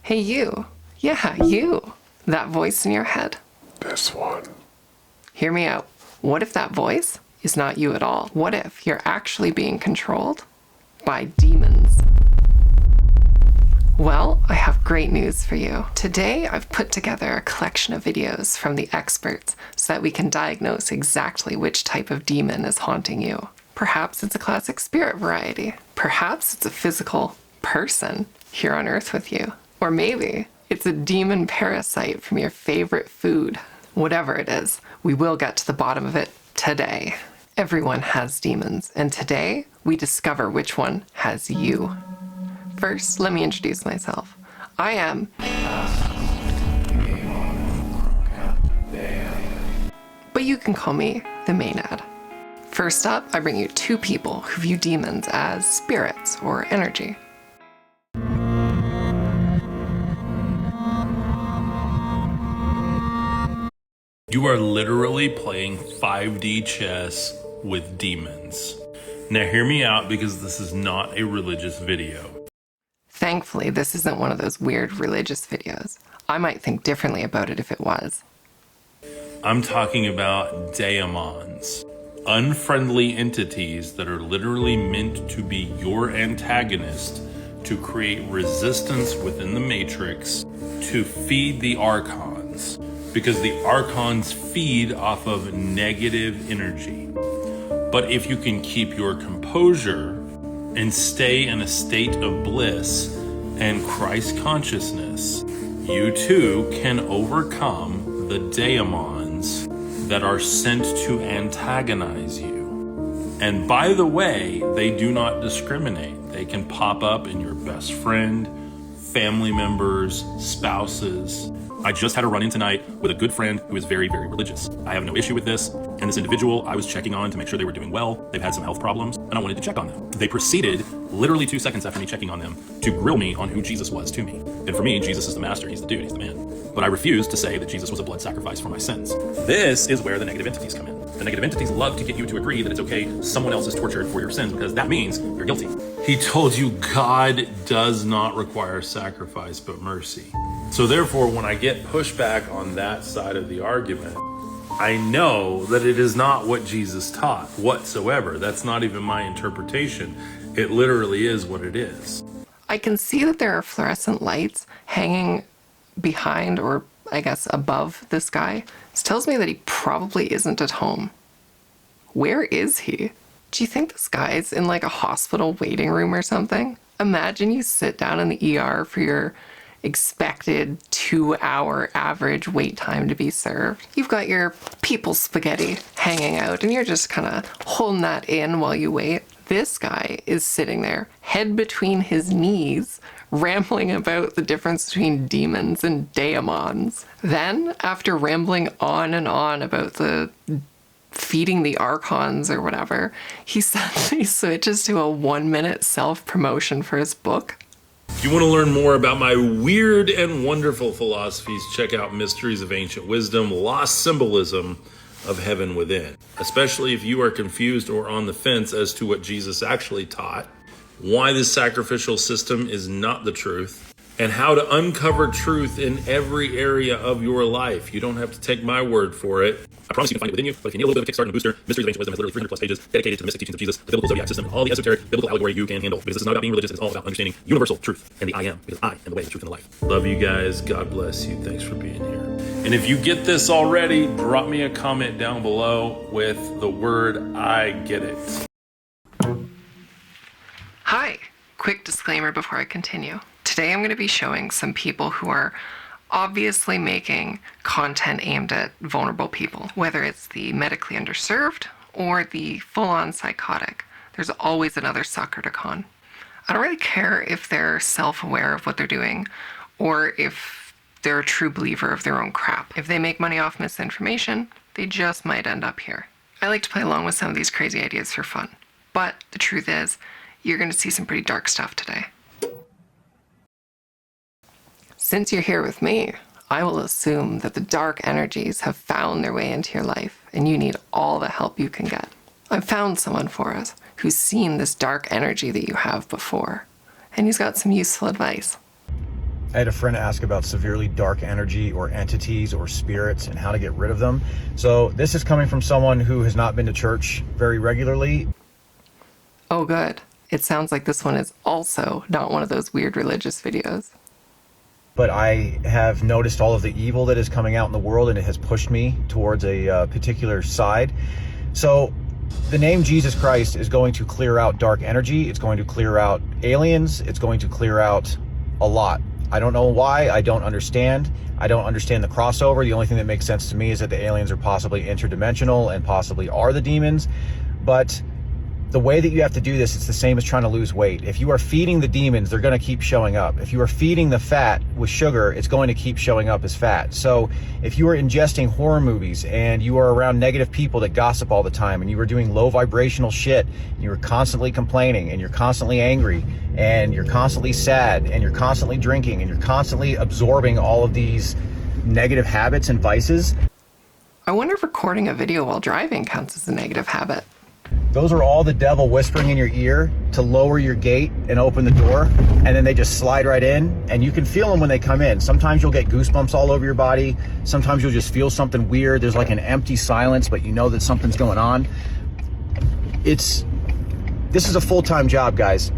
Hey, you. Yeah, you. That voice in your head. This one. Hear me out. What if that voice is not you at all? What if you're actually being controlled by demons? Well, I have great news for you. Today, I've put together a collection of videos from the experts so that we can diagnose exactly which type of demon is haunting you. Perhaps it's a classic spirit variety. Perhaps it's a physical person here on Earth with you. Or maybe it's a demon parasite from your favorite food. Whatever it is, we will get to the bottom of it today. Everyone has demons, and today we discover which one has you. First, let me introduce myself. I am... but you can call me the Maynad. First up, I bring you two people who view demons as spirits or energy. You are literally playing 5D chess with demons. Now hear me out, because this is not a religious video. Thankfully, this isn't one of those weird religious videos. I might think differently about it if it was. I'm talking about daemons, unfriendly entities that are literally meant to be your antagonist, to create resistance within the matrix, to feed the archons, because the archons feed off of negative energy. But if you can keep your composure and stay in a state of bliss and Christ consciousness, you too can overcome the daemons that are sent to antagonize you. And by the way, they do not discriminate. They can pop up in your best friend, family members, spouses. I just had a run-in tonight with a good friend who is very, very religious. I have no issue with this. And this individual I was checking on to make sure they were doing well. They've had some health problems, and I wanted to check on them. They proceeded, literally 2 seconds after me checking on them, to grill me on who Jesus was to me. And for me, Jesus is the master, he's the dude, he's the man. But I refused to say that Jesus was a blood sacrifice for my sins. This is where the negative entities come in. The negative entities love to get you to agree that it's okay someone else is tortured for your sins, because that means you're guilty. He told you God does not require sacrifice but mercy. So therefore, when I get pushback on that side of the argument, I know that it is not what Jesus taught whatsoever. That's not even my interpretation. It literally is what it is. I can see that there are fluorescent lights hanging behind, or I guess above, this guy. This tells me that he probably isn't at home. Where is he? Do you think this guy's in like a hospital waiting room or something? Imagine you sit down in the ER for your expected 2-hour average wait time to be served. You've got your people's spaghetti hanging out, and you're just kind of holding that in while you wait. This guy is sitting there, head between his knees, rambling about the difference between demons and daemons. Then, after rambling on and on about the feeding the archons or whatever, he suddenly switches to a 1-minute self-promotion for his book. If you want to learn more about my weird and wonderful philosophies, check out Mysteries of Ancient Wisdom, Lost Symbolism of Heaven Within. Especially if you are confused or on the fence as to what Jesus actually taught, why this sacrificial system is not the truth, and how to uncover truth in every area of your life. You don't have to take my word for it. I promise you can find it within you, but if you need a little bit of a kickstart and a booster, Mysteries of Ancient Wisdom has literally 300 plus pages dedicated to the mystic teachings of Jesus, the biblical zodiac system, and all the esoteric biblical allegory you can handle. Because this is not about being religious, it's all about understanding universal truth and the I am, because I am the way, the truth, and the life. Love you guys. God bless you. Thanks for being here. And if you get this already, drop me a comment down below with the word I get it. Hi, quick disclaimer before I continue. Today I'm going to be showing some people who are obviously making content aimed at vulnerable people, whether it's the medically underserved or the full-on psychotic. There's always another sucker to con. I don't really care if they're self-aware of what they're doing or if they're a true believer of their own crap. If they make money off misinformation, they just might end up here. I like to play along with some of these crazy ideas for fun. But the truth is, you're going to see some pretty dark stuff today. Since you're here with me, I will assume that the dark energies have found their way into your life and you need all the help you can get. I've found someone for us who's seen this dark energy that you have before, and he's got some useful advice. I had a friend ask about severely dark energy or entities or spirits and how to get rid of them. So this is coming from someone who has not been to church very regularly. Oh, good. It sounds like this one is also not one of those weird religious videos. But I have noticed all of the evil that is coming out in the world, and it has pushed me towards a particular side. So the name Jesus Christ is going to clear out dark energy. It's going to clear out aliens. It's going to clear out a lot. I don't know why. I don't understand. I don't understand the crossover. The only thing that makes sense to me is that the aliens are possibly interdimensional and possibly are the demons. But the way that you have to do this, it's the same as trying to lose weight. If you are feeding the demons, they're going to keep showing up. If you are feeding the fat with sugar, it's going to keep showing up as fat. So if you are ingesting horror movies and you are around negative people that gossip all the time, and you are doing low vibrational shit, and you are constantly complaining, and you're constantly angry, and you're constantly sad, and you're constantly drinking, and you're constantly absorbing all of these negative habits and vices. I wonder if recording a video while driving counts as a negative habit. Those are all the devil whispering in your ear to lower your gate and open the door, and then they just slide right in, and you can feel them when they come in. Sometimes you'll get goosebumps all over your body. Sometimes you'll just feel something weird. There's like an empty silence, but you know that something's going on. This is a full-time job, guys.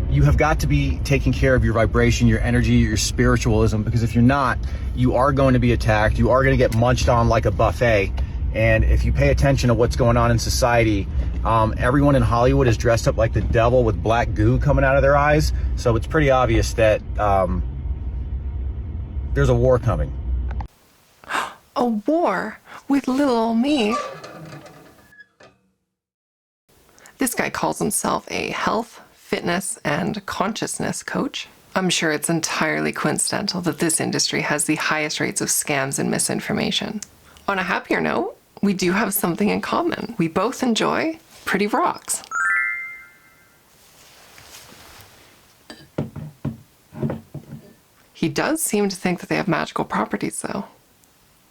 You have got to be taking care of your vibration, your energy, your spiritualism, because if you're not, you are going to be attacked. You are going to get munched on like a buffet. And if you pay attention to what's going on in society, everyone in Hollywood is dressed up like the devil with black goo coming out of their eyes. So it's pretty obvious that there's a war coming. A war with little old me? This guy calls himself a health, fitness, and consciousness coach. I'm sure it's entirely coincidental that this industry has the highest rates of scams and misinformation. On a happier note, we do have something in common. We both enjoy pretty rocks. He does seem to think that they have magical properties, though.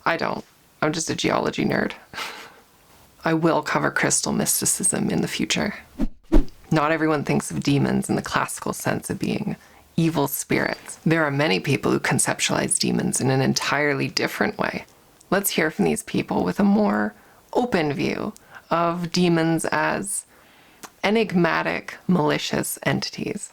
I don't. I'm just a geology nerd. I will cover crystal mysticism in the future. Not everyone thinks of demons in the classical sense of being evil spirits. There are many people who conceptualize demons in an entirely different way. Let's hear from these people with a more open view of demons as enigmatic, malicious entities.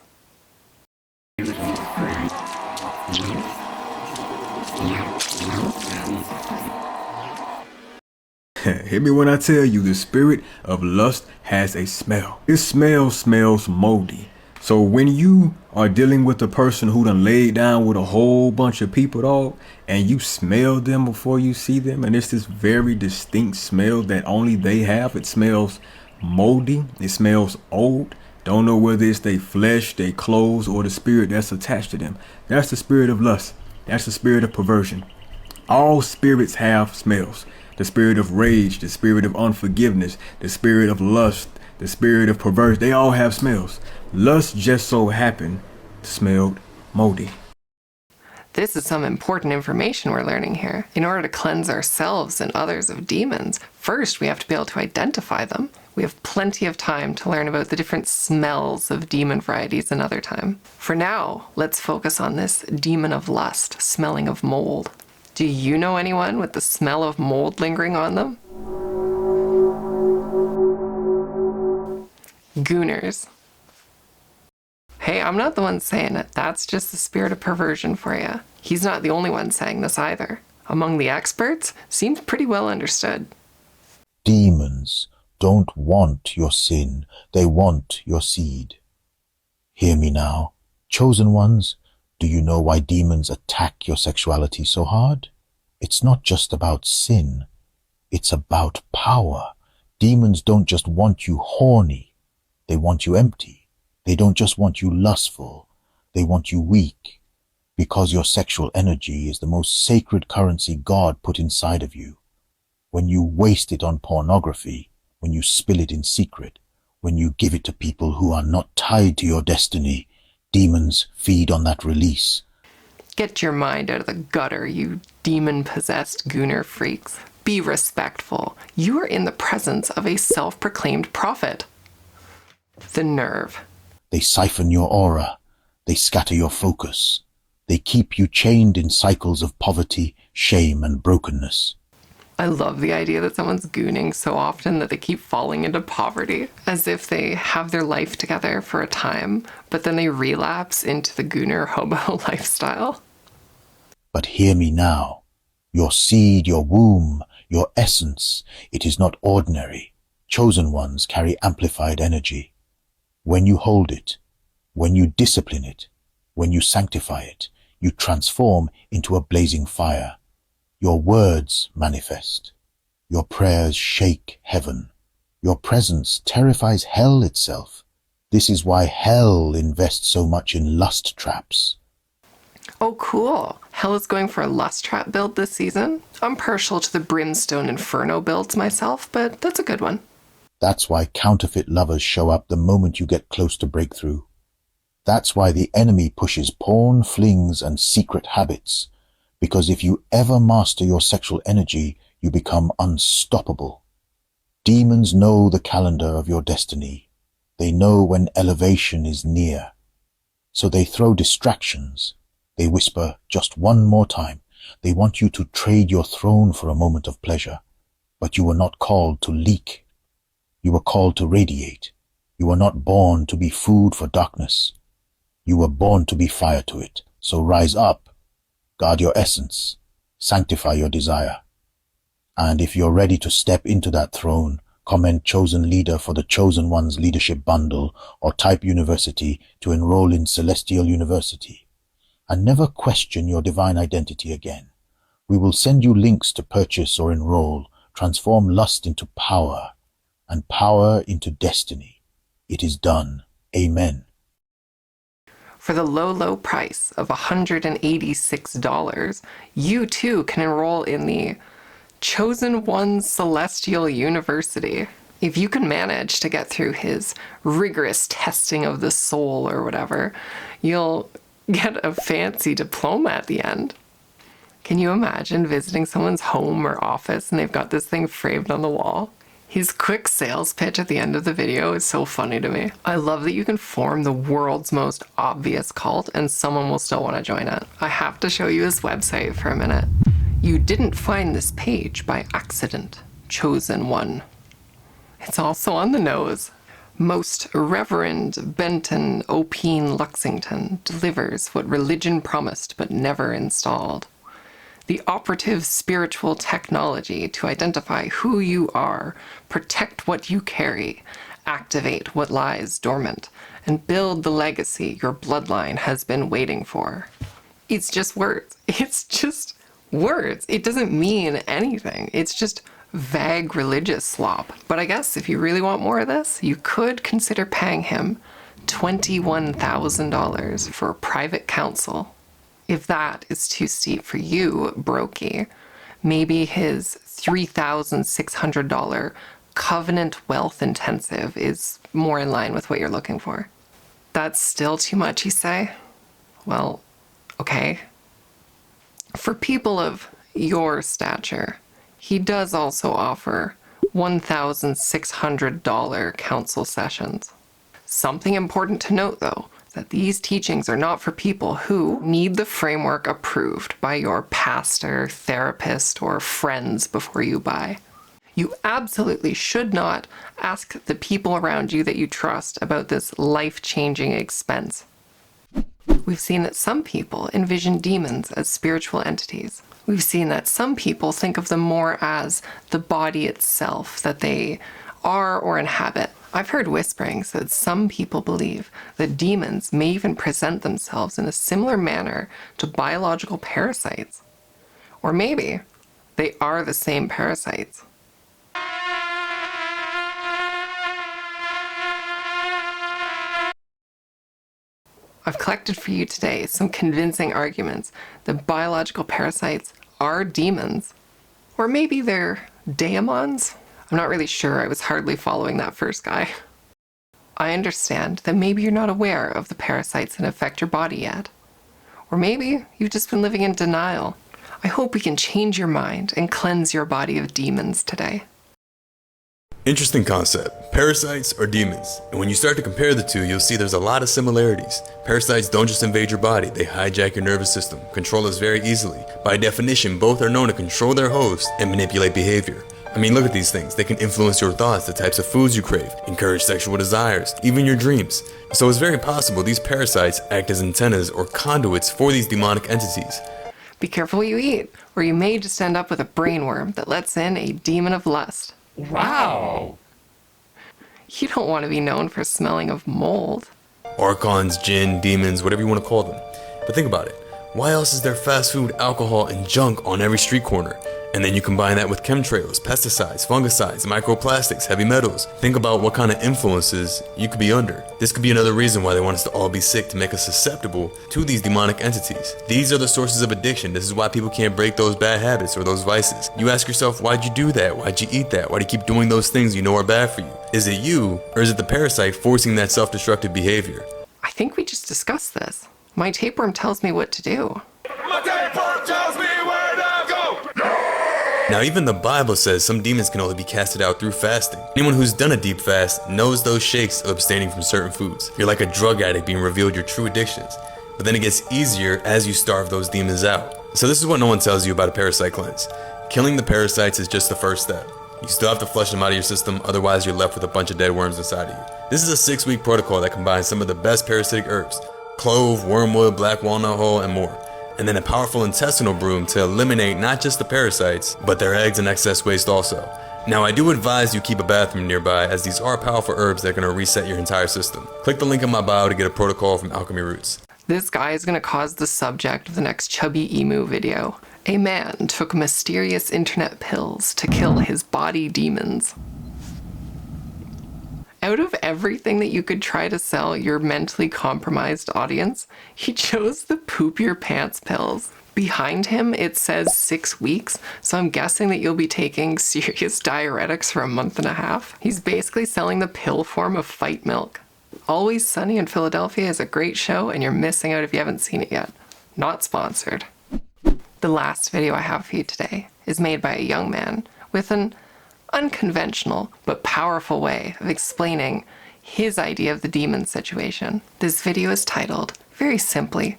Hear me when I tell you the spirit of lust has a smell. This smell smells moldy. So when you are dealing with a person who done laid down with a whole bunch of people, dog, and you smell them before you see them, and it's this very distinct smell that only they have. It smells moldy. It smells old. Don't know whether it's their flesh, their clothes, or the spirit that's attached to them. That's the spirit of lust. That's the spirit of perversion. All spirits have smells. The spirit of rage, the spirit of unforgiveness, the spirit of lust, the spirit of perversion, they all have smells. Lust just so happened to smell moldy. This is some important information we're learning here. In order to cleanse ourselves and others of demons, first we have to be able to identify them. We have plenty of time to learn about the different smells of demon varieties another time. For now, let's focus on this demon of lust, smelling of mold. Do you know anyone with the smell of mold lingering on them? Gooners. Hey, I'm not the one saying it. That's just the spirit of perversion for you. He's not the only one saying this either. Among the experts, seems pretty well understood. Demons don't want your sin. They want your seed. Hear me now. Chosen ones, do you know why demons attack your sexuality so hard? It's not just about sin. It's about power. Demons don't just want you horny. They want you empty. They don't just want you lustful. They want you weak. Because your sexual energy is the most sacred currency God put inside of you. When you waste it on pornography, when you spill it in secret, when you give it to people who are not tied to your destiny, demons feed on that release. Get your mind out of the gutter, you demon-possessed gooner freaks. Be respectful. You are in the presence of a self-proclaimed prophet. The nerve. They siphon your aura. They scatter your focus. They keep you chained in cycles of poverty, shame, and brokenness. I love the idea that someone's gooning so often that they keep falling into poverty, as if they have their life together for a time, but then they relapse into the gooner hobo lifestyle. But hear me now. Your seed, your womb, your essence, it is not ordinary. Chosen ones carry amplified energy. When you hold it, when you discipline it, when you sanctify it, you transform into a blazing fire. Your words manifest. Your prayers shake heaven. Your presence terrifies hell itself. This is why hell invests so much in lust traps. Oh, cool. Hell is going for a lust trap build this season. I'm partial to the Brimstone Inferno builds myself, but that's a good one. That's why counterfeit lovers show up the moment you get close to breakthrough. That's why the enemy pushes porn, flings, and secret habits. Because if you ever master your sexual energy, you become unstoppable. Demons know the calendar of your destiny. They know when elevation is near. So they throw distractions. They whisper just one more time. They want you to trade your throne for a moment of pleasure. But you were not called to leak. You were called to radiate. You were not born to be food for darkness. You were born to be fire to it. So rise up. Guard your essence, sanctify your desire. And if you're ready to step into that throne, comment Chosen Leader for the Chosen One's Leadership Bundle or type University to enroll in Celestial University. And never question your divine identity again. We will send you links to purchase or enroll, transform lust into power, and power into destiny. It is done. Amen. For the low, low price of $186, you too can enroll in the Chosen One Celestial University. If you can manage to get through his rigorous testing of the soul or whatever, you'll get a fancy diploma at the end. Can you imagine visiting someone's home or office and they've got this thing framed on the wall? His quick sales pitch at the end of the video is so funny to me. I love that you can form the world's most obvious cult and someone will still want to join it. I have to show you his website for a minute. You didn't find this page by accident, Chosen One. It's also on the nose. Most Reverend Benton O'Peen Luxington delivers what religion promised but never installed. The operative spiritual technology to identify who you are, protect what you carry, activate what lies dormant, and build the legacy your bloodline has been waiting for. It's just words. It's just words. It doesn't mean anything. It's just vague religious slop. But I guess if you really want more of this, you could consider paying him $21,000 for a private counsel. If that is too steep for you, Brokey, maybe his $3,600 Covenant Wealth Intensive is more in line with what you're looking for. That's still too much, you say? Well, okay. For people of your stature, he does also offer $1,600 counsel sessions. Something important to note, though, that these teachings are not for people who need the framework approved by your pastor, therapist, or friends before you buy. You absolutely should not ask the people around you that you trust about this life-changing expense. We've seen that some people envision demons as spiritual entities. We've seen that some people think of them more as the body itself that they are or inhabit. I've heard whisperings that some people believe that demons may even present themselves in a similar manner to biological parasites. Or maybe they are the same parasites. I've collected for you today some convincing arguments that biological parasites are demons. Or maybe they're daemons? I'm not really sure. I was hardly following that first guy. I understand that maybe you're not aware of the parasites that affect your body yet. Or maybe you've just been living in denial. I hope we can change your mind and cleanse your body of demons today. Interesting concept. Parasites are demons. And when you start to compare the two, you'll see there's a lot of similarities. Parasites don't just invade your body, they hijack your nervous system, control us very easily. By definition, both are known to control their host and manipulate behavior. I mean, look at these things. They can influence your thoughts, the types of foods you crave, encourage sexual desires, even your dreams. So it's very possible these parasites act as antennas or conduits for these demonic entities. Be careful what you eat, or you may just end up with a brainworm that lets in a demon of lust. Wow. You don't want to be known for smelling of mold. Archons, jinn, demons, whatever you want to call them. But think about it. Why else is there fast food, alcohol, and junk on every street corner? And then you combine that with chemtrails, pesticides, fungicides, microplastics, heavy metals. Think about what kind of influences you could be under. This could be another reason why they want us to all be sick, to make us susceptible to these demonic entities. These are the sources of addiction. This is why people can't break those bad habits or those vices. You ask yourself, why'd you do that? Why'd you eat that? Why do you keep doing those things you know are bad for you? Is it you, or is it the parasite forcing that self-destructive behavior? I think we just discussed this. My tapeworm tells me what to do. My tapeworm tells me where to go. Now, even the Bible says some demons can only be casted out through fasting. Anyone who's done a deep fast knows those shakes of abstaining from certain foods. You're like a drug addict being revealed your true addictions. But then it gets easier as you starve those demons out. So this is what no one tells you about a parasite cleanse. Killing the parasites is just the first step. You still have to flush them out of your system, otherwise you're left with a bunch of dead worms inside of you. This is a 6-week protocol that combines some of the best parasitic herbs: clove, wormwood, black walnut hull, and more. And then a powerful intestinal broom to eliminate not just the parasites, but their eggs and excess waste also. Now, I do advise you keep a bathroom nearby, as these are powerful herbs that are going to reset your entire system. Click the link in my bio to get a protocol from Alchemy Roots. This guy is going to cause the subject of the next Chubby Emu video. A man took mysterious internet pills to kill his body demons. Out of everything that you could try to sell your mentally compromised audience, he chose the poop your pants pills. Behind him, it says 6 weeks, so I'm guessing that you'll be taking serious diuretics for a month and a half. He's basically selling the pill form of fight milk. Always Sunny in Philadelphia is a great show, and you're missing out if you haven't seen it yet. Not sponsored. The last video I have for you today is made by a young man with an unconventional but powerful way of explaining his idea of the demon situation. This video is titled, very simply,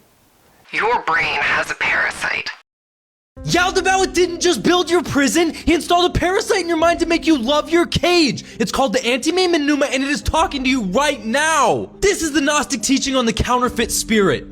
"Your brain has a parasite." Yaldabaoth didn't just build your prison, he installed a parasite in your mind to make you love your cage. It's called the anti-meme Numa, and it is talking to you right now. This is the Gnostic teaching on the counterfeit spirit.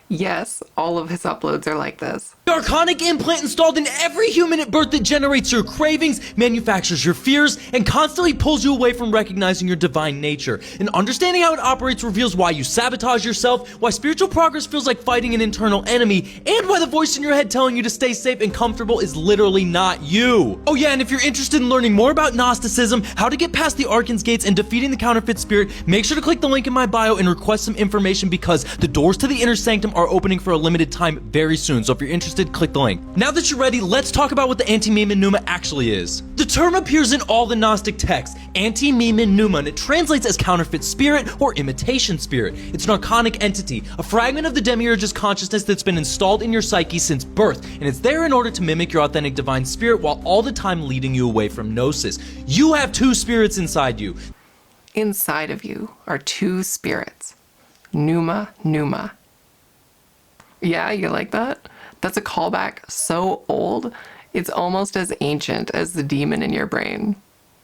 Yes, all of his uploads are like this. The archonic implant installed in every human at birth that generates your cravings, manufactures your fears, and constantly pulls you away from recognizing your divine nature. And understanding how it operates reveals why you sabotage yourself, why spiritual progress feels like fighting an internal enemy, and why the voice in your head telling you to stay safe and comfortable is literally not you. Oh yeah, and if you're interested in learning more about Gnosticism, how to get past the Archon's gates, and defeating the counterfeit spirit, make sure to click the link in my bio and request some information, because the doors to the inner sanctum are opening for a limited time very soon. So if you're interested, click the link. Now that you're ready, let's talk about what the anti-meme Numa actually is. The term appears in all the Gnostic texts, anti-meme Numa, and it translates as counterfeit spirit or imitation spirit. It's an archonic entity, a fragment of the demiurge's consciousness that's been installed in your psyche since birth, and it's there in order to mimic your authentic divine spirit while all the time leading you away from Gnosis. You have two spirits inside you. Inside of you are two spirits. Numa, Numa. Yeah, you like that? That's a callback so old, it's almost as ancient as the demon in your brain.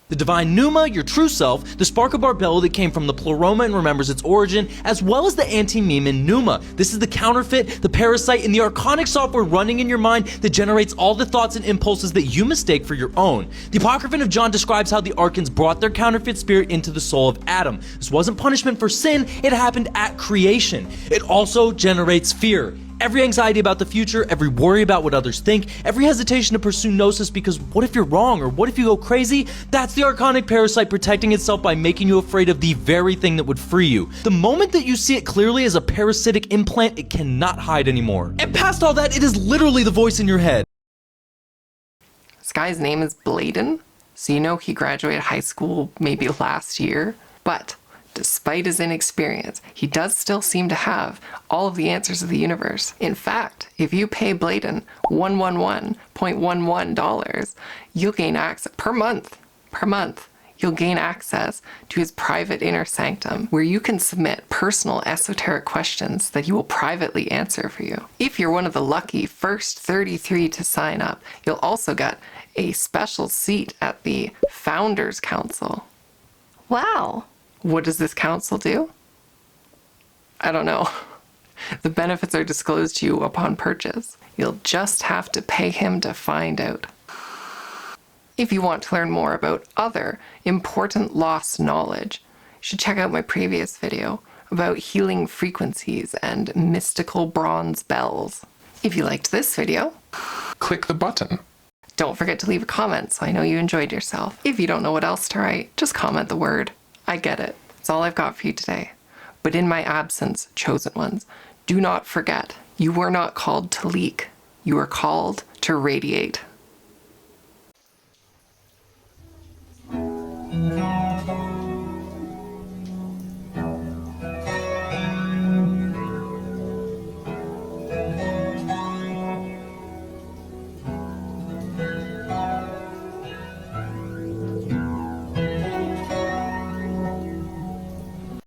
The divine Numa, your true self, the spark of Barbella that came from the pleroma and remembers its origin, as well as the anti-meme Numa. This is the counterfeit, the parasite, and the archonic software running in your mind that generates all the thoughts and impulses that you mistake for your own. The Apocryphon of John describes how the Archons brought their counterfeit spirit into the soul of Adam. This wasn't punishment for sin, it happened at creation. It also generates fear. Every anxiety about the future, every worry about what others think, every hesitation to pursue Gnosis because what if you're wrong or what if you go crazy? That's the archonic parasite protecting itself by making you afraid of the very thing that would free you. The moment that you see it clearly as a parasitic implant, it cannot hide anymore. And past all that, it is literally the voice in your head. This guy's name is Bladen, so you know he graduated high school maybe last year, but despite his inexperience, he does still seem to have all of the answers of the universe. In fact, if you pay Bladen $111.11, you'll gain access per month. per month, you'll gain access to his private inner sanctum, where you can submit personal esoteric questions that he will privately answer for you. If you're one of the lucky first 33 to sign up, you'll also get a special seat at the Founders Council. Wow. What does this council do? I don't know. The benefits are disclosed to you upon purchase. You'll just have to pay him to find out. If you want to learn more about other important lost knowledge, you should check out my previous video about healing frequencies and mystical bronze bells. If you liked this video, click the button. Don't forget to leave a comment so I know you enjoyed yourself. If you don't know what else to write, just comment the word. I get it. It's all I've got for you today. But in my absence, chosen ones, do not forget, you were not called to leak. You are called to radiate.